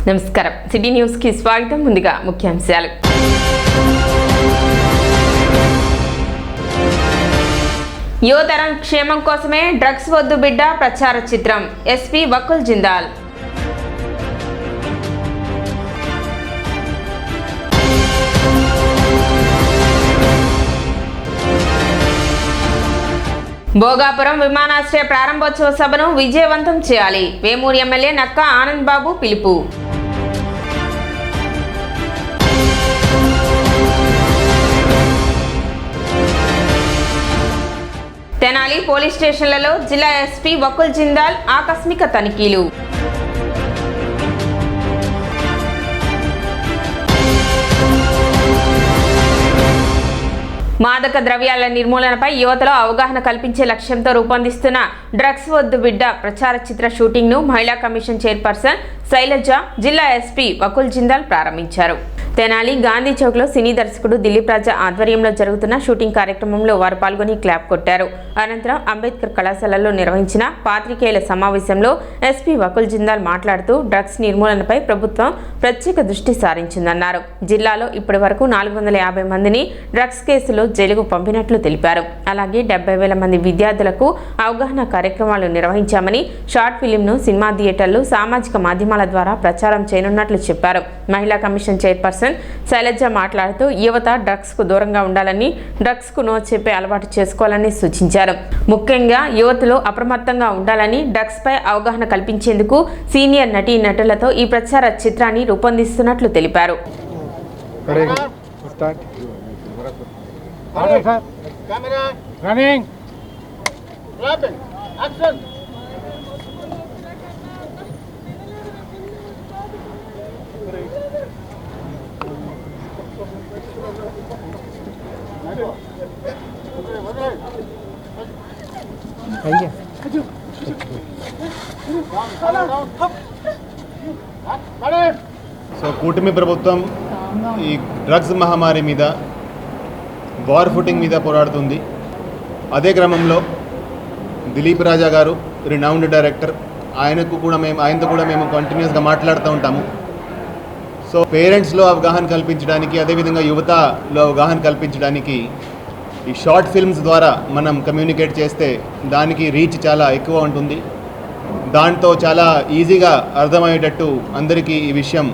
నమస్కారం city news కి స్వాగతం. ముందుగా ముఖ్యాంశాలు. యువతరం క్షేమం కోసమే డ్రగ్స్ వద్దు బిడ్డ ప్రచార చిత్రం ఎస్పీ వకుల్ జిందాల్. భోగాపురం విమానాశ్రయ ప్రారంభోత్సవ సభను విజయవంతం చేయాలి. వేమూరు ఎమ్మెల్యే నక్కా ఆనంద్ బాబు పిలుపు. తెనాలి పోలీస్ స్టేషన్లలో జిల్లా ఎస్పీ వకుల్ జిందాల్ ఆకస్మిక తనిఖీలు. మాదక ద్రవ్యాల నిర్మూలనపై యువతలో అవగాహన కల్పించే లక్ష్యంతో రూపొందిస్తున్న డ్రగ్స్ వద్దు బిడ్డ ప్రచార చిత్ర షూటింగ్ ను మహిళా కమిషన్ చైర్పర్సన్ శైలజ, జిల్లా ఎస్పీ వకుల్ జిందాల్ ప్రారంభించారు. తెనాలి గాంధీ చౌక్ లో సినీ దర్శకుడు దిలీప్ రాజా ఆధ్వర్యంలో జరుగుతున్న షూటింగ్ కార్యక్రమంలో వారు పాల్గొని క్లాప్ కొట్టారు. అనంతరం అంబేద్కర్ కళాశాలలో నిర్వహించిన పాత్రికేయుల సమావేశంలో ఎస్పీ వకుల్ జిందాల్ మాట్లాడుతూ డ్రగ్స్ నిర్మూలనపై ప్రభుత్వం ప్రత్యేక దృష్టి సారించిందన్నారు. జిల్లాలో ఇప్పటి వరకు 450 మందిని డ్రగ్స్ కేసులో జైలుకు పంపినట్లు తెలిపారు. అలాగే 70,000 మంది విద్యార్థులకు అవగాహన కార్యక్రమాలు నిర్వహించామని, షార్ట్ ఫిలింను సినిమా థియేటర్లు, సామాజిక మాధ్యమాల ద్వారా ప్రచారం చేయనున్నట్లు చెప్పారు. మహిళా కమిషన్ చైర్పర్సన్ శైలజ మాట్లాడుతూ యువత డ్రగ్స్ కు దూరంగా ఉండాలని, డ్రగ్స్ కు నో చెప్పే అలవాటు చేసుకోవాలని సూచించారు. ముఖ్యంగా యువతలో అప్రమత్తంగా ఉండాలని, డ్రగ్స్ పై అవగాహన కల్పించేందుకు సీనియర్ నటీ నటులతో ఈ ప్రచార చిత్రాన్ని రూపొందిస్తున్నట్లు తెలిపారు. సో కూటమి ప్రభుత్వం ఈ డ్రగ్స్ మహమ్మారి మీద వార్ ఫుటింగ్ మీద పోరాడుతుంది. అదే క్రమంలో దిలీప్ రాజా గారు రినౌండ్ డైరెక్టర్, ఆయనతో కూడా మేము కంటిన్యూస్గా మాట్లాడుతూ ఉంటాము. సో పేరెంట్స్లో అవగాహన కల్పించడానికి, అదేవిధంగా యువతలో అవగాహన కల్పించడానికి ఈ షార్ట్ ఫిల్మ్స్ ద్వారా మనం కమ్యూనికేట్ చేస్తే దానికి రీచ్ చాలా ఎక్కువ ఉంటుంది. దాంతో చాలా ఈజీగా అర్థమయ్యేటట్టు అందరికీ ఈ విషయం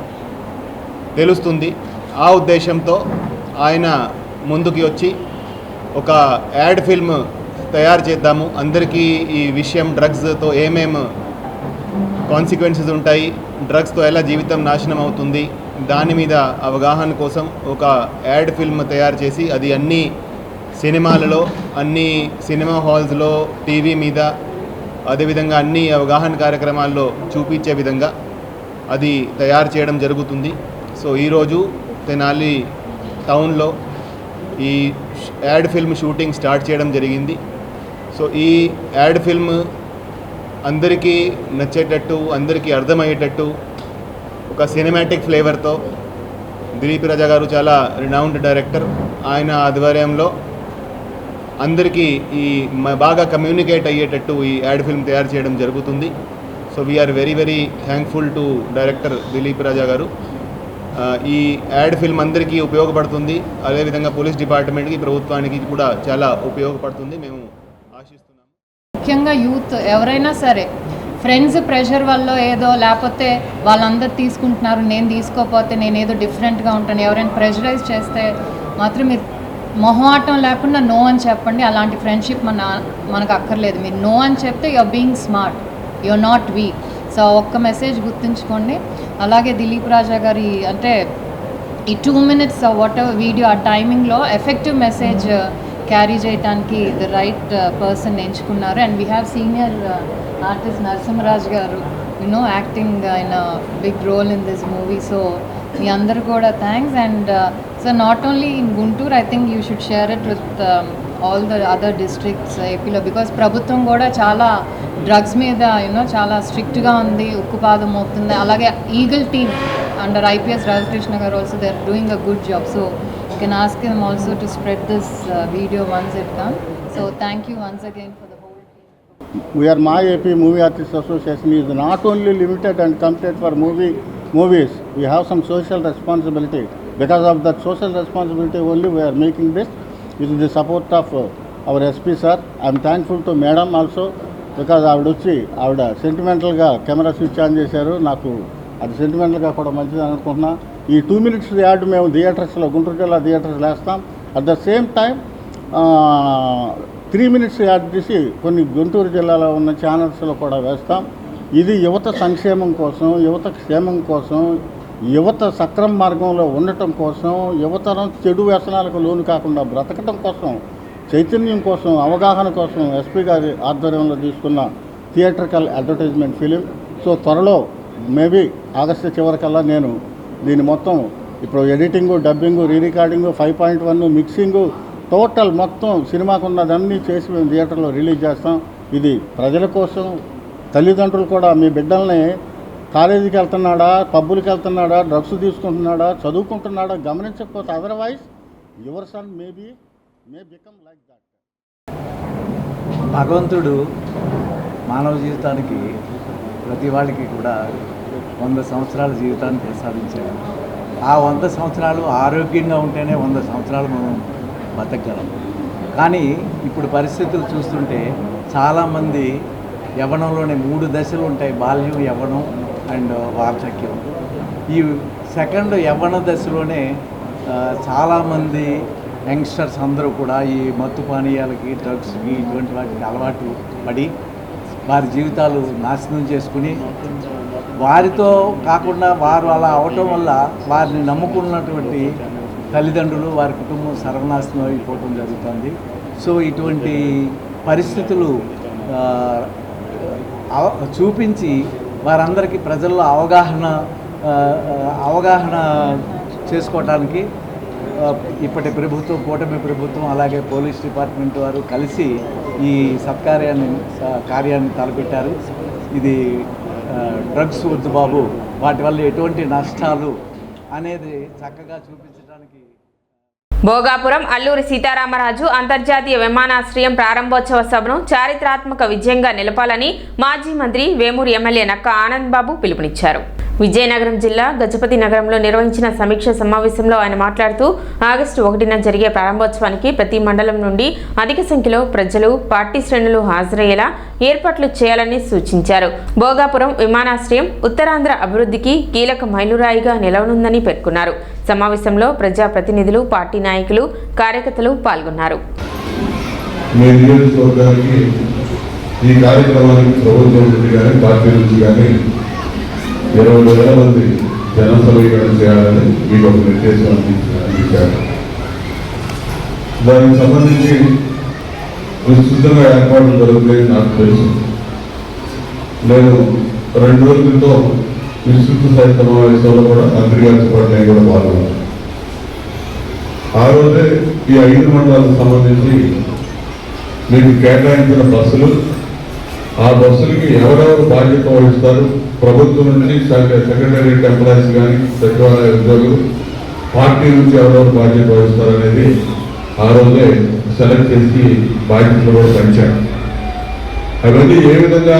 తెలుస్తుంది. ఆ ఉద్దేశంతో ఆయన ముందుకి వచ్చి ఒక యాడ్ ఫిల్మ్ తయారు చేద్దాము, అందరికీ ఈ విషయం డ్రగ్స్తో ఏమేమి కాన్సిక్వెన్సెస్ ఉంటాయి, డ్రగ్స్తో ఎలా జీవితం నాశనం అవుతుంది, దాని మీద అవగాహన కోసం ఒక యాడ్ ఫిల్మ్ తయారు చేసి అది అన్ని సినిమాలలో, అన్ని సినిమా హాల్స్లో, టీవీ మీద, అదేవిధంగా అన్ని అవగాహన కార్యక్రమాల్లో చూపించే విధంగా అది తయారు చేయడం జరుగుతుంది. సో ఈరోజు తెనాలి టౌన్లో ఈ యాడ్ ఫిల్మ్ షూటింగ్ స్టార్ట్ చేయడం జరిగింది. సో ఈ యాడ్ ఫిల్మ్ అందరికీ నచ్చేటట్టు, అందరికీ అర్థమయ్యేటట్టు ఒక సినిమాటిక్ ఫ్లేవర్తో దిలీప్ రాజా గారు చాలా రినౌండ్ డైరెక్టర్, ఆయన ఆధ్వర్యంలో అందరికీ ఈ బాగా కమ్యూనికేట్ అయ్యేటట్టు ఈ యాడ్ ఫిల్మ్ తయారు చేయడం జరుగుతుంది. So we are very very thankful to director Dilip Raja గారు. ఈ యాడ్ ఫిల్మ్ అందరికీ ఉపయోగపడుతుంది, అదేవిధంగా పోలీస్ డిపార్ట్మెంట్కి, ప్రభుత్వానికి కూడా చాలా ఉపయోగపడుతుంది మేము ఆశిస్తున్నాము. ముఖ్యంగా యూత్ ఎవరైనా సరే ఫ్రెండ్స్ ప్రెషర్ వల్ల ఏదో, లేకపోతే వాళ్ళందరూ తీసుకుంటున్నారు నేను తీసుకోకపోతే నేను ఏదో డిఫరెంట్గా ఉంటాను, ఎవరైనా ప్రెషరైజ్ చేస్తే మాత్రం మీరు మొహమాటం లేకుండా నో అని చెప్పండి. అలాంటి ఫ్రెండ్షిప్ మనకు అక్కర్లేదు. మీరు నో అని చెప్తే you're being smart, you're not weak. So ఒక్క మెసేజ్ గుర్తుంచుకోండి. అలాగే దిలీప్ రాజా గారి అంటే ఈ 2 minutes వాట్ ఎవర్ వీడియో ఆ టైమింగ్లో ఎఫెక్టివ్ మెసేజ్ క్యారీ చేయడానికి ద రైట్ పర్సన్ ఎంచుకున్నారు. And we have senior artist Narasimharaj గారు యాక్టింగ్ ఆయన big role in this movie. So మీ అందరు కూడా thanks. And so not only in Guntur, I think you should share it with all the other districts ఏపీలో, because ప్రభుత్వం కూడా చాలా డ్రగ్స్ మీద చాలా స్ట్రిక్ట్గా ఉంది, ఉక్కుపాదం మోపుతుంది. అలాగే eagle team under IPS Radhakrishna గారు also they are doing a good job. So you can ask him also to spread this video once it come. So thank you once again for the whole team. We are My AP Movie Artists Association is not only limited and committed for movie movies. We have some social responsibility. Because of that social responsibility only we are making this with the support of our SP sir. I am thankful to madam also because ఆవిడ సెంటిమెంటల్గా camera switch on చేశారు. నాకు అది సెంటిమెంటల్గా కూడా మంచిది అనుకుంటున్నా. ఈ 2 minutes add మేము థియేటర్స్లో గుంటూరు జిల్లా థియేటర్స్ వేస్తాం. At the same time 3 minutes add చేసి కొన్ని గుంటూరు జిల్లాలో ఉన్న ఛానల్స్లో కూడా వేస్తాం. ఇది యువత సంక్షేమం కోసం, యువత క్షేమం కోసం, యువత సక్రమ మార్గంలో ఉండటం కోసం, యువతరం చెడు వ్యసనాలకు లోను కాకుండా బ్రతకటం కోసం, చైతన్యం కోసం, అవగాహన కోసం ఎస్పీ గారి ఆధ్వర్యంలో తీసుకున్న థియేట్రికల్ అడ్వర్టైజ్మెంట్ ఫిలిం. సో త్వరలో మేబీ ఆగస్టు చివరికల్లా నేను దీని మొత్తం ఇప్పుడు ఎడిటింగు, డబ్బింగు, రీరికార్డింగు, 5.1 మిక్సింగు, టోటల్ మొత్తం సినిమాకున్నదన్నీ చేసి మేము థియేటర్లో రిలీజ్ చేస్తాం. ఇది ప్రజల కోసం. తల్లిదండ్రులు కూడా మీ బిడ్డల్ని కాలేజీకి వెళ్తున్నాడా, పబ్బులకి వెళ్తున్నాడా, డ్రగ్స్ తీసుకుంటున్నాడా, చదువుకుంటున్నాడా గమనించకపోతే otherwise your son may become like that. భగవంతుడు మానవ జీవితానికి ప్రతి వాడికి కూడా 100 సంవత్సరాల జీవితాన్ని ప్రసాదించాడు. ఆ 100 సంవత్సరాలు ఆరోగ్యంగా ఉంటేనే 100 సంవత్సరాలు మనం బతకగలం. కానీ ఇప్పుడు పరిస్థితులు చూస్తుంటే చాలామంది యవ్వనంలోనే 3 దశలు ఉంటాయి: బాల్యం, యవ్వనం అండ్ వార్ధక్యం. ఈ సెకండ్ యవ్వన దశలోనే చాలామంది యంగ్స్టర్స్ అందరూ కూడా ఈ మత్తు పానీయాలకి, డ్రగ్స్కి, ఇటువంటి వాటికి అలవాటు పడి వారి జీవితాలు నాశనం చేసుకుని, వారితో కాకుండా వారు అలా అవటం వల్ల వారిని నమ్ముకున్నటువంటి తల్లిదండ్రులు, వారి కుటుంబం సర్వనాశనం అయిపోవటం జరుగుతుంది. సో ఇటువంటి పరిస్థితులు చూపించి వారందరికీ ప్రజల్లో అవగాహన చేసుకోవటానికి ఇప్పటి ప్రభుత్వం, కూటమి ప్రభుత్వం, అలాగే పోలీస్ డిపార్ట్మెంట్ వారు కలిసి ఈ కార్యాన్ని తలపెట్టారు. ఇది డ్రగ్స్ వద్దు బాబు, వాటి వల్ల ఎటువంటి నష్టాలు అనేది చక్కగా చూపించడానికి. భోగాపురం అల్లూరి సీతారామరాజు అంతర్జాతీయ విమానాశ్రయం ప్రారంభోత్సవ సభను చారిత్రాత్మక విజయంగా నిలపాలని మాజీ మంత్రి వేమూరు ఎమ్మెల్యే నక్క ఆనంద్ బాబు పిలుపునిచ్చారు. విజయనగరం జిల్లా గజపతి నగరంలో నిర్వహించిన సమీక్ష సమావేశంలో ఆయన మాట్లాడుతూ ఆగస్టు 1న జరిగే ప్రారంభోత్సవానికి ప్రతి మండలం నుండి అధిక సంఖ్యలో ప్రజలు, పార్టీ శ్రేణులు హాజరయ్యేలా ఏర్పాట్లు చేయాలని సూచించారు. భోగాపురం విమానాశ్రయం ఉత్తరాంధ్ర అభివృద్ధికి కీలక మైలురాయిగా నిలవనుందని పేర్కొన్నారు. సమావేశంలో ప్రజాప్రతినిధులు, పార్టీ నాయకులు, కార్యకర్తలు పాల్గొన్నారు. ఈ కార్యక్రమానికి ప్రభుత్వం నుండి కానీ పార్టీ నుంచి కానీ 20,000 మంది జన సమీకరణ చేయాలని మీకు ఒక నిర్దేశం అందించారు. దానికి సంబంధించి విస్తృతంగా ఏర్పాట్లు జరుగుతాయని నాకు తెలుసు. నేను 2 రోజుల క్రితం విస్తృత స్థాయి సమావేశంలో కూడా మంత్రి గారితో పాటు నేను కూడా పాల్గొన్నాను. ఆ రోజే ఈ 5 మండలాలకు సంబంధించి మీకు కేటాయించిన బస్సులు, ఆ బస్సులకి ఎవరెవరు బాధ్యత వహిస్తారు, ప్రభుత్వం నుంచి సెక్రటేరియట్ ఎంప్లాయీస్ కానీ, సచివాలయ ఉద్యోగులు, పార్టీ నుంచి ఎవరెవరు బాధ్యత వహిస్తారు అనేది ఆ రోజే సెలెక్ట్ చేసి బాధ్యతలు కూడా పెంచారు. అవన్నీ ఏ విధంగా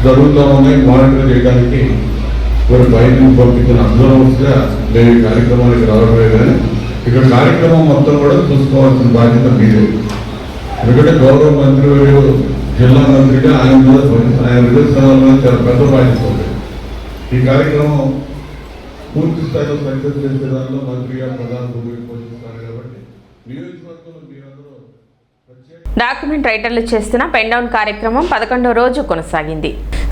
జరుగుతూ ఉన్నాయి మానిటర్ చేయడానికి కొన్ని బయటకు పంపించిన అబ్జర్వర్స్గా నేను ఈ కార్యక్రమానికి రావడం లేదని, ఇక్కడ కార్యక్రమం మొత్తం కూడా చూసుకోవాల్సిన బాధ్యత మీదే. ఎందుకంటే గౌరవ మంత్రి జిల్లా మంత్రిగా ఆయన విదేశాలలో చాలా పెద్ద బాధ్యత ఉంది. ఈ కార్యక్రమం పూర్తి స్థాయిలో సక్సెస్ చేసే దానిలో మంత్రిగా ప్రధాన భూమిక పోషిస్తారు. కాబట్టి నియోజకవర్గంలో మీరందరూ డాక్యుమెంట్ రైటర్లు చేస్తున్న పెన్ డౌన్ కార్యక్రమం 11వ రోజు కొనసాగింది.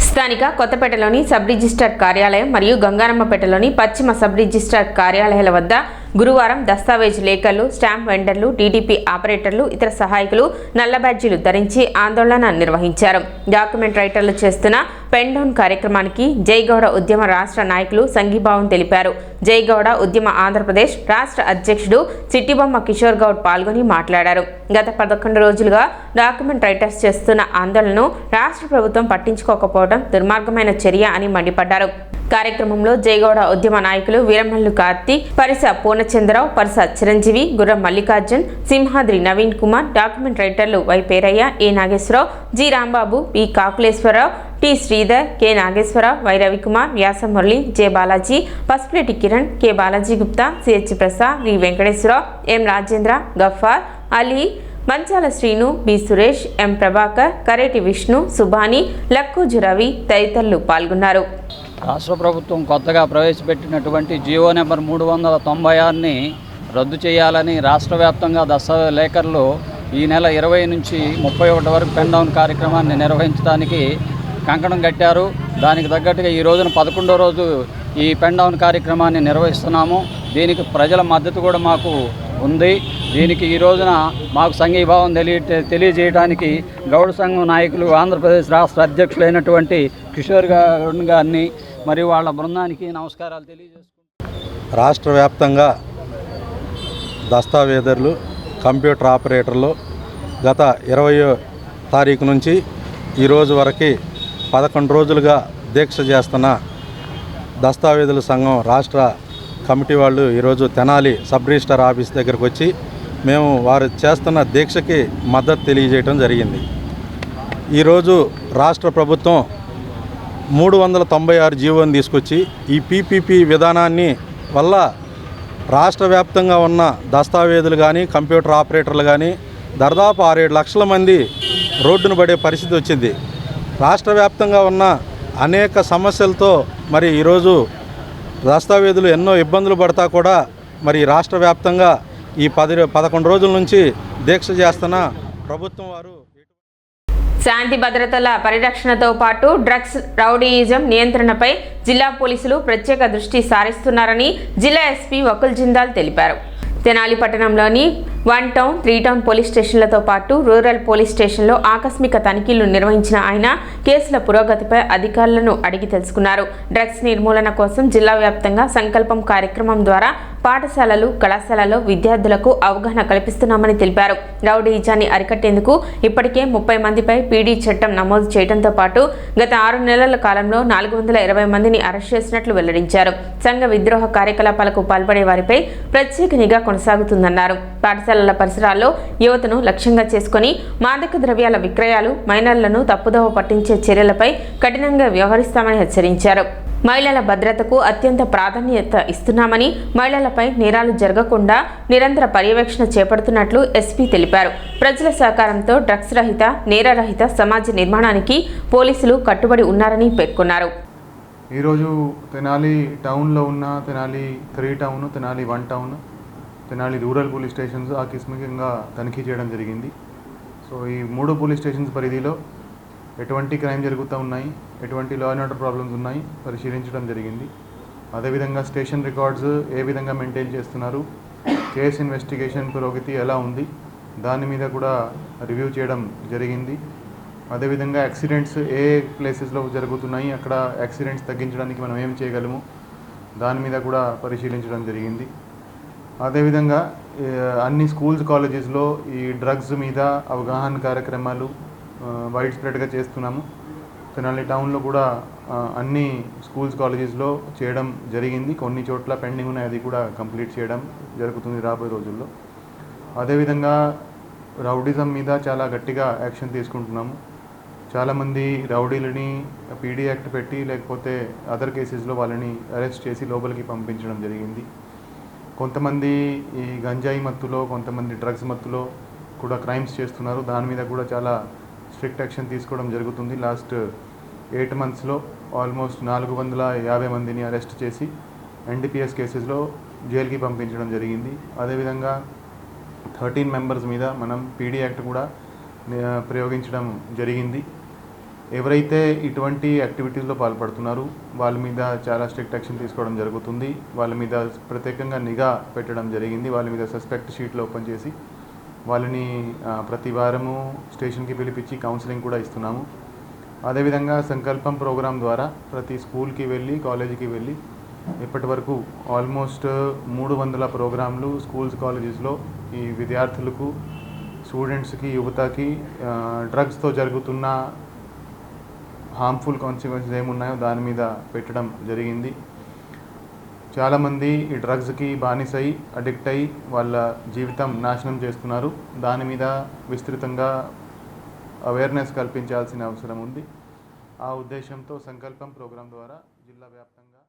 స్థానిక కొత్తపేటలోని సబ్ రిజిస్ట్రార్ కార్యాలయం మరియు గంగారమ్మపేటలోని పశ్చిమ సబ్ రిజిస్ట్రార్ కార్యాలయాల వద్ద గురువారం దస్తావేజ్ లేఖలు, స్టాంప్ వెండర్లు, టీడీపీ ఆపరేటర్లు, ఇతర సహాయకులు నల్ల బ్యాడ్జీలు ధరించి ఆందోళన నిర్వహించారు. డాక్యుమెంట్ రైటర్లు చేస్తున్న పెన్ డౌన్ కార్యక్రమానికి జైగౌడ ఉద్యమ రాష్ట్ర నాయకులు సంఘీభావం తెలిపారు. జైగౌడ ఉద్యమ ఆంధ్రప్రదేశ్ రాష్ట్ర అధ్యక్షుడు సిట్టిబొమ్మ కిషోర్ గౌడ్ పాల్గొని మాట్లాడారు. గత 11 రోజులుగా డాక్యుమెంట్ రైటర్స్ చేస్తున్న ఆందోళనను రాష్ట్ర ప్రభుత్వం పట్టించుకోకపోవడం దుర్మార్గమైన చర్య అని మండిపడ్డారు. కార్యక్రమంలో జైగౌడ ఉద్యమ నాయకులు వీరమల్లు కార్తీక్, పరిస పూర్ణచంద్రరావు, పరిస చిరంజీవి, గుర్రం మల్లికార్జున్, సింహాద్రి నవీన్ కుమార్, డాక్యుమెంట్ రైటర్లు Y Perayya, A Nageswararao, G Rambabu, P Kakuleswararao, T Sridhar, K Nageswararao, Y Ravikumar, Vyasa Murali, J Balaji, Pasupuleti Kiran, K Balaji Gupta, CH Prasad, V Venkateswararao, M Rajendra, Gaffar, Ali, Manchala Srinu, B Suresh, M Prabhakar, Kareti Vishnu, Subhani, Lakkuju Ravi తదితరులు పాల్గొన్నారు. రాష్ట్ర ప్రభుత్వం కొత్తగా ప్రవేశపెట్టినటువంటి జియో నెంబర్ 396ని రద్దు చేయాలని రాష్ట్ర వ్యాప్తంగా దస్తవేలేఖరులు ఈ నెల 20 నుంచి 31 వరకు పెన్ డౌన్ కార్యక్రమాన్ని నిర్వహించడానికి కంకణం కట్టారు. దానికి తగ్గట్టుగా ఈ రోజున 11వ రోజు ఈ పెన్ డౌన్ కార్యక్రమాన్ని నిర్వహిస్తున్నాము. దీనికి ప్రజల మద్దతు కూడా మాకు ఉంది. దీనికి ఈ రోజున మాకు సంఘీభావం తెలియజేయడానికి గౌడ సంఘం నాయకులు, ఆంధ్రప్రదేశ్ రాష్ట్ర అధ్యక్షులైనటువంటి కిషోర్ గారిని మరియు వాళ్ళ బృందానికి నమస్కారాలు తెలియజేసుకుంటున్నాను. రాష్ట్ర వ్యాప్తంగా దస్తావేదర్లు, కంప్యూటర్ ఆపరేటర్లు గత 20వ తారీఖు నుంచి ఈరోజు వరకు 11 రోజులుగా దీక్ష చేస్తున్న దస్తావేదుల సంఘం రాష్ట్ర కమిటీ వాళ్ళు ఈరోజు తెనాలి సబ్ రిజిస్టర్ ఆఫీస్ దగ్గరకు వచ్చి మేము వారు చేస్తున్న దీక్షకి మద్దతు తెలియజేయడం జరిగింది. ఈరోజు రాష్ట్ర ప్రభుత్వం 396 జీవోని తీసుకొచ్చి ఈ పీపీపీ విధానాన్ని వల్ల రాష్ట్ర వ్యాప్తంగా ఉన్న దస్తావేదులు కానీ, కంప్యూటర్ ఆపరేటర్లు కానీ దాదాపు 6-7 లక్షల మంది రోడ్డును పడే పరిస్థితి వచ్చింది. రాష్ట్ర వ్యాప్తంగా ఉన్న అనేక సమస్యలతో మరి ఈరోజు దస్తావేదులు ఎన్నో ఇబ్బందులు పడతా కూడా మరి రాష్ట్ర వ్యాప్తంగా ఈ 11 రోజుల నుంచి దీక్ష చేస్తున్న ప్రభుత్వం వారు శాంతి భద్రతల పరిరక్షణతో పాటు డ్రగ్స్, రౌడీయిజం నియంత్రణపై జిల్లా పోలీసులు ప్రత్యేక దృష్టి సారిస్తున్నారని జిల్లా ఎస్పీ వకుల్ జిందాల్ తెలిపారు. తెనాలి పట్టణంలోని 1 టౌన్, 3 టౌన్ పోలీస్ స్టేషన్లతో పాటు రూరల్ పోలీస్ స్టేషన్లో ఆకస్మిక తనిఖీలు నిర్వహించిన ఆయన కేసుల పురోగతిపై అధికారులను అడిగి తెలుసుకున్నారు. డ్రగ్స్ నిర్మూలన కోసం జిల్లా వ్యాప్తంగా సంకల్పం కార్యక్రమం ద్వారా పాఠశాలలు, కళాశాలలో విద్యార్థులకు అవగాహన కల్పిస్తున్నామని తెలిపారు. రౌడీయిజాన్ని అరికట్టేందుకు ఇప్పటికే 30 మందిపై పీడీ చట్టం నమోదు చేయడంతో పాటు గత 6 నెలల కాలంలో 420 మందిని అరెస్ట్ చేసినట్లు వెల్లడించారు. సంఘ విద్రోహ కార్యకలాపాలకు పాల్పడే వారిపై ప్రత్యేక నిఘా కొనసాగుతుందన్నారు. పాఠశాలల పరిసరాల్లో యువతను లక్ష్యంగా చేసుకుని మాదక ద్రవ్యాల విక్రయాలు, మైనర్లను తప్పుదోవ పట్టించే చర్యలపై కఠినంగా వ్యవహరిస్తామని హెచ్చరించారు. మహిళల భద్రతకు అత్యంత ప్రాధాన్యత ఇస్తున్నామని, మహిళలపై నేరాలు జరగకుండా నిరంతర పర్యవేక్షణ చేపడుతున్నట్లు ఎస్పీ తెలిపారు. ప్రజల సహకారంతో డ్రగ్స్ రహిత, నేరరహిత సమాజ నిర్మాణానికి పోలీసులు కట్టుబడి ఉన్నారని పేర్కొన్నారు. ఈరోజు తెనాలి టౌన్లో ఉన్న Tenali 3 town, Tenali 1 town, Tenali rural police stations ఆకస్మికంగా తనిఖీ చేయడం జరిగింది. సో ఈ 3 పోలీస్ స్టేషన్స్ పరిధిలో ఎటువంటి క్రైమ్ జరుగుతూ ఉన్నాయి, ఎటువంటి లా అండ్ ఆర్డర్ ప్రాబ్లమ్స్ ఉన్నాయి పరిశీలించడం జరిగింది. అదేవిధంగా స్టేషన్ రికార్డ్స్ ఏ విధంగా మెయింటైన్ చేస్తున్నారు, కేసు ఇన్వెస్టిగేషన్ పురోగతి ఎలా ఉంది, దాని మీద కూడా రివ్యూ చేయడం జరిగింది. అదేవిధంగా యాక్సిడెంట్స్ ఏ ప్లేసెస్లో జరుగుతున్నాయి, అక్కడ యాక్సిడెంట్స్ తగ్గించడానికి మనం ఏం చేయగలము దాని మీద కూడా పరిశీలించడం జరిగింది. అదేవిధంగా అన్ని స్కూల్స్, కాలేజెస్లో ఈ డ్రగ్స్ మీద అవగాహన కార్యక్రమాలు వైడ్ స్ప్రెడ్గా చేస్తున్నాము. తెనాలి టౌన్లో కూడా అన్ని స్కూల్స్, కాలేజెస్లో చేయడం జరిగింది. కొన్ని చోట్ల పెండింగ్ ఉన్నాయి, అది కూడా కంప్లీట్ చేయడం జరుగుతుంది రాబోయే రోజుల్లో. అదేవిధంగా రౌడిజం మీద చాలా గట్టిగా యాక్షన్ తీసుకుంటున్నాము. చాలామంది రౌడీలని పీడీ యాక్ట్ పెట్టి లేకపోతే అదర్ కేసెస్లో వాళ్ళని అరెస్ట్ చేసి లోపలికి పంపించడం జరిగింది. కొంతమంది ఈ గంజాయి మత్తులో, కొంతమంది డ్రగ్స్ మత్తులో కూడా క్రైమ్స్ చేస్తున్నారు. దాని మీద కూడా చాలా స్ట్రిక్ట్ యాక్షన్ తీసుకోవడం జరుగుతుంది. లాస్ట్ 8 monthsలో ఆల్మోస్ట్ 450 మందిని అరెస్ట్ చేసి ఎన్డీపీఎస్ కేసెస్లో జైలుకి పంపించడం జరిగింది. అదేవిధంగా 13 మెంబర్స్ మీద మనం పీడీ యాక్ట్ కూడా ప్రయోగించడం జరిగింది. ఎవరైతే ఇటువంటి యాక్టివిటీస్లో పాల్పడుతున్నారో వాళ్ళ మీద చాలా స్ట్రిక్ట్ యాక్షన్ తీసుకోవడం జరుగుతుంది. వాళ్ళ మీద ప్రత్యేకంగా నిఘా పెట్టడం జరిగింది. వాళ్ళ మీద సస్పెక్ట్ షీట్లు ఓపెన్ చేసి వాళ్ళని ప్రతి వారము స్టేషన్కి పిలిపించి కౌన్సిలింగ్ కూడా ఇస్తున్నాము. అదేవిధంగా సంకల్పం ప్రోగ్రాం ద్వారా ప్రతి స్కూల్కి వెళ్ళి, కాలేజీకి వెళ్ళి ఇప్పటి వరకు ఆల్మోస్ట్ 300 ప్రోగ్రాంలు స్కూల్స్, కాలేజెస్లో ఈ విద్యార్థులకు, స్టూడెంట్స్కి, యువతకి డ్రగ్స్తో జరుగుతున్న హార్మ్ఫుల్ కాన్సిక్వెన్సెస్ ఏమున్నాయో దాని మీద పెట్టడం జరిగింది. చాలామంది ఈ డ్రగ్స్కి బానిసై, అడిక్ట్ అయ్యి వాళ్ళ జీవితం నాశనం చేస్తున్నారు. దాని మీద విస్తృతంగా అవేర్నెస్ కల్పించాల్సిన అవసరం ఉంది. ఆ ఉద్దేశంతో సంకల్పం ప్రోగ్రాం ద్వారా జిల్లా వ్యాప్తంగా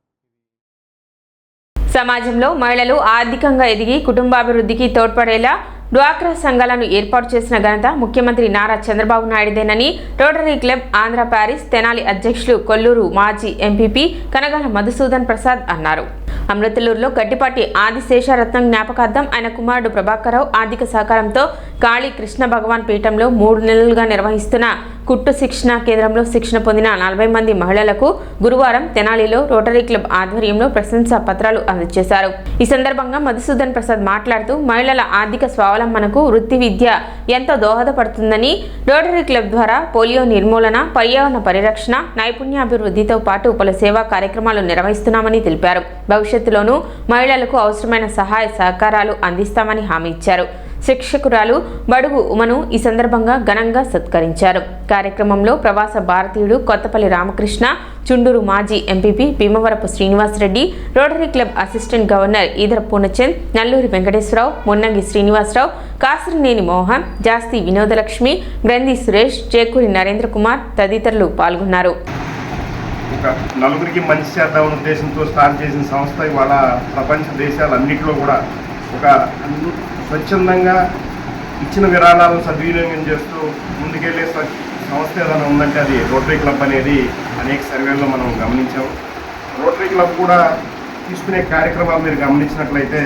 సమాజంలో మహిళలు ఆర్థికంగా ఎదిగి కుటుంబాభివృద్ధికి తోడ్పడేలా డ్వాక్రా సంఘాలను ఏర్పాటు చేసిన ఘనత ముఖ్యమంత్రి నారా చంద్రబాబు నాయుడుదేనని rotary club Andhra Paris Tenali అధ్యక్షులు కొల్లూరు మాజీ ఎంపీపీ కనగాల మధుసూదన్ ప్రసాద్ అన్నారు. అమృతలూరులో గడ్డిపాటి ఆదిశేషరత్నం జ్ఞాపకార్థం ఆయన కుమారుడు ప్రభాకరరావు ఆర్థిక సహకారంతో కాళీ కృష్ణ భగవాన్ పీఠంలో 3 నెలలుగా నిర్వహిస్తున్న కుట్టు శిక్షణ కేంద్రంలో శిక్షణ పొందిన 40 మంది మహిళలకు గురువారం తెనాలిలో రోటరీ క్లబ్ ఆధ్వర్యంలో ప్రశంసా పత్రాలు అందజేశారు. ఈ సందర్భంగా మధుసూదన్ ప్రసాద్ మాట్లాడుతూ మహిళల ఆర్థిక స్వావలంబనకు వృత్తి విద్య ఎంతో దోహదపడుతుందని, రోటరీ క్లబ్ ద్వారా పోలియో నిర్మూలన, పర్యావరణ పరిరక్షణ, నైపుణ్యాభివృద్ధితో పాటు పలు సేవా కార్యక్రమాలు నిర్వహిస్తున్నామని తెలిపారు. భవిష్యత్తులోనూ మహిళలకు అవసరమైన సహాయ సహకారాలు అందిస్తామని హామీ ఇచ్చారు. శిక్షకురాలు బడుగు ఉమను ఈ సందర్భంగా ఘనంగా సత్కరించారు. కార్యక్రమంలో ప్రవాస భారతీయుడు కొత్తపల్లి రామకృష్ణ, చుండూరు మాజీ MPP Bhimavarapu Srinivasareddy, rotary club assistant governor Edara Purnachand, Nalluri Venkateswararao, Munnangi Srinivasarao, Kasirineni Mohan, Jasti Vinodalakshmi, Granthi Suresh, చేకూరి నరేంద్ర కుమార్ తదితరులు పాల్గొన్నారు. ఒక నలుగురికి మంచి చేద్దామనే ఉద్దేశంతో స్టార్ట్ చేసిన సంస్థ ఇవాళ ప్రపంచ దేశాలన్నింటిలో కూడా ఒక స్వచ్ఛందంగా ఇచ్చిన విరాళాలను సద్వినియోగం చేస్తూ ముందుకెళ్లే సంస్థ ఏదైనా ఉందంటే అది రోటరీ క్లబ్ అనేది అనేక సర్వేల్లో మనం గమనించాం. రోటరీ క్లబ్ కూడా తీసుకునే కార్యక్రమాలు మీరు గమనించినట్లయితే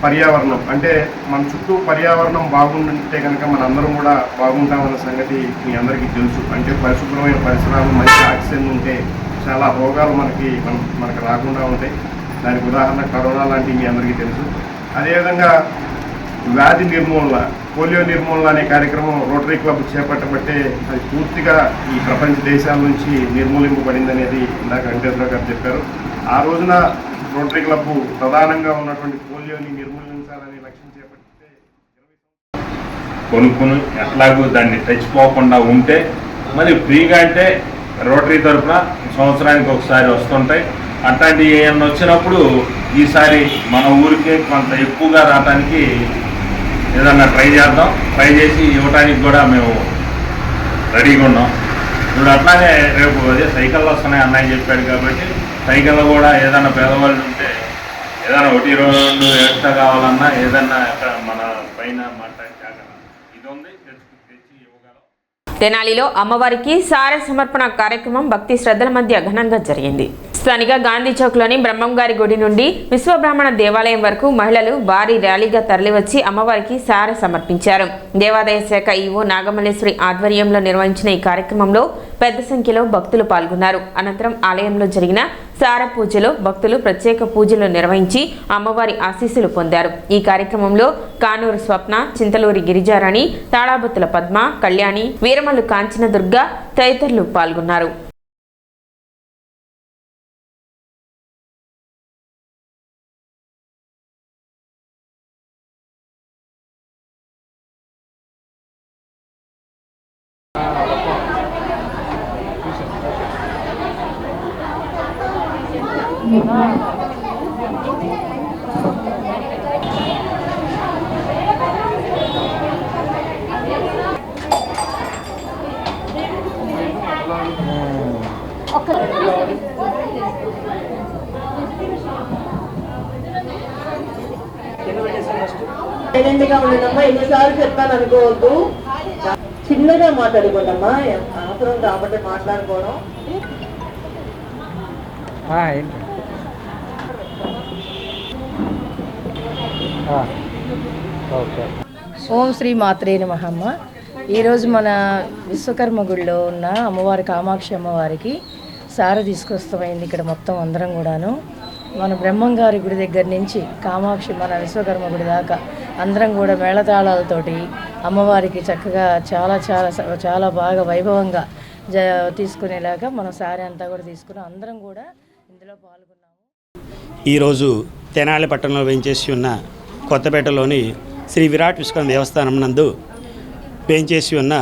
పర్యావరణం అంటే మన చుట్టూ పర్యావరణం బాగుంటే కనుక మనందరం కూడా బాగుంటామన్న సంగతి మీ అందరికీ తెలుసు. అంటే పరిశుభ్రమైన పరిసరాలు, మంచి ఆక్సిజన్ ఉంటే చాలా రోగాలు మనకు రాకుండా ఉంటాయి. దానికి ఉదాహరణ కరోనా లాంటివి మీ అందరికీ తెలుసు. అదేవిధంగా వ్యాధి నిర్మూలన, పోలియో నిర్మూలన అనే కార్యక్రమం రోటరీ క్లబ్ చేపట్టబట్టే అది పూర్తిగా ఈ ప్రపంచ దేశాల నుంచి నిర్మూలింపబడింది అనేది ఇందాక వెంకటేశ్వరరావు గారు చెప్పారు. ఆ రోజున రోటరీ క్లబ్ ప్రధానంగా ఉన్నటువంటి పోలియోని నిర్మూలించాలనే లక్ష్యం చేపట్టితే కొనుక్కుని ఎట్లాగూ దాన్ని తెచ్చిపోకుండా ఉంటే మరి ఫ్రీగా అంటే రోటరీ తరఫున సంవత్సరానికి ఒకసారి వస్తుంటాయి. అట్లాంటివి ఏమన్నా వచ్చినప్పుడు ఈసారి మన ఊరికి కొంత ఎక్కువగా రావడానికి ఏదన్నా ట్రై చేద్దాం. ట్రై చేసి ఇవ్వడానికి కూడా మేము రెడీగా ఉన్నాం. ఇప్పుడు అట్లాగే రేపు అదే సైకిళ్ళు వస్తున్నాయి అన్నయ్య చెప్పాడు కాబట్టి సైకిల్లో కూడా ఏదైనా పేదవాళ్ళు ఉంటే ఏదైనా 1-2 ఎక్స్ట్రా కావాలన్నా ఏదన్నా మన పైన మాట్లాడి ఇది ఉంది తెచ్చి ఇవ్వగలం. తెనాలిలో అమ్మవారికి సారె సమర్పణ కార్యక్రమం భక్తి శ్రద్ధల మధ్య ఘనంగా జరిగింది. స్థానిక గాంధీ చౌక్లోని బ్రహ్మంగారి గుడి నుండి విశ్వబ్రాహ్మణ దేవాలయం వరకు మహిళలు భారీ ర్యాలీగా తరలివచ్చి అమ్మవారికి సారె సమర్పించారు. దేవాదాయ శాఖ ఈవో నాగమల్లేశ్వరి ఆధ్వర్యంలో నిర్వహించిన ఈ కార్యక్రమంలో పెద్ద సంఖ్యలో భక్తులు పాల్గొన్నారు. అనంతరం ఆలయంలో జరిగిన సార పూజలో భక్తులు ప్రత్యేక పూజలు నిర్వహించి అమ్మవారి ఆశీస్సులు పొందారు. ఈ కార్యక్రమంలో కానూరు స్వప్న, చింతలూరి గిరిజారాణి, తాళాబత్తుల పద్మ, కళ్యాణి, వీరమల్లు కాంచన దుర్గ తదితరులు పాల్గొన్నారు. సైలెంట్గా ఉండదమ్మా. ఎన్నిసార్లు చెప్పాను అనుకోవద్దు, చిన్నగా మాట్లాడుకోండమ్మా. అవసరం కాబట్టి మాట్లాడుకోవడం. ఓం శ్రీ మాత్రే నమః. ఈరోజు మన విశ్వకర్మ గుడిలో ఉన్న అమ్మవారి కామాక్షి అమ్మవారికి సార తీసుకొస్తామైంది. ఇక్కడ మొత్తం అందరం కూడాను మన బ్రహ్మంగారి గుడి దగ్గర నుంచి కామాక్షి మన విశ్వకర్మ గుడి దాకా అందరం కూడా మేళతాళాలతోటి అమ్మవారికి చక్కగా చాలా చాలా చాలా బాగా వైభవంగా తీసుకునేలాగా మనం సారీ అంతా కూడా తీసుకున్నాం. అందరం కూడా ఇందులో పాల్గొన్నాము. ఈరోజు తెనాలి పట్టణంలో వేయించేసి ఉన్న కొత్తపేటలోని శ్రీ విరాట్ విశ్వకర్మ దేవస్థానం నందు వేయించేసి ఉన్న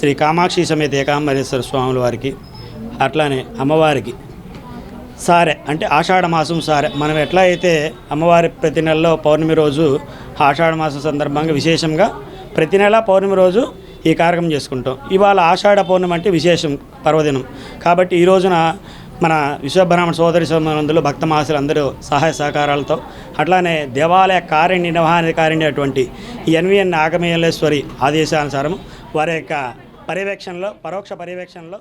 శ్రీ కామాక్షి సమేత ఏకాంబరేశ్వర స్వాముల వారికి అట్లానే అమ్మవారికి సారె అంటే ఆషాఢ మాసం సారె. మనం ఎట్లా అయితే అమ్మవారి ప్రతి నెలలో పౌర్ణమి రోజు ఆషాఢ మాసం సందర్భంగా విశేషంగా ప్రతి నెల పౌర్ణమి రోజు ఈ కార్యక్రమం చేసుకుంటాం. ఇవాళ ఆషాఢ పౌర్ణమి అంటే విశేషం. పర్వదినం. కాబట్టి ఈ రోజున మన విశ్వబ్రాహ్మణ సోదరి సోదరులందరూ భక్త మహాశులు అందరూ సహాయ సహకారాలతో అట్లానే దేవాలయ కార్యనిర్వహణాధికారిణి అటువంటి ఎన్విఎన్ నాగమల్లేశ్వరి ఆదేశానుసారం వారి యొక్క పర్యవేక్షణలో పరోక్ష పర్యవేక్షణలో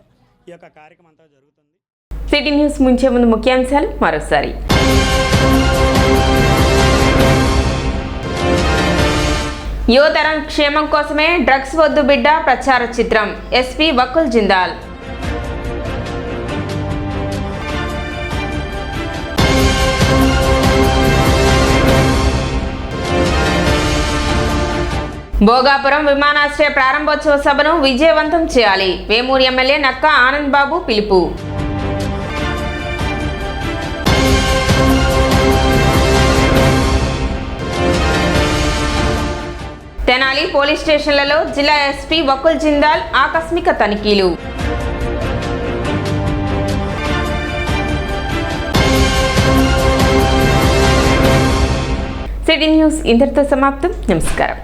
ఈ యొక్క కార్యక్రమం అంతా జరుగుతుంది. సిటీ న్యూస్ ముంచే ముందు ముఖ్యాంశాలు మరోసారి. యువతరం క్షేమం కోసమే డ్రగ్స్ వద్దు బిడ్డ ప్రచార చిత్రం ఎస్పీ వకుల్ జిందాల్. భోగాపురం విమానాశ్రయ ప్రారంభోత్సవ సభను విజయవంతం చేయాలి. వేమూరు ఎమ్మెల్యే నక్కా ఆనంద్ బాబు పిలుపు. తెనాలి పోలీస్ స్టేషన్లలో జిల్లా ఎస్పీ వకుల్ జిందాల్ ఆకస్మిక తనిఖీలు. సిటీ న్యూస్ ఇంతటితో సమాప్తం. నమస్కారం.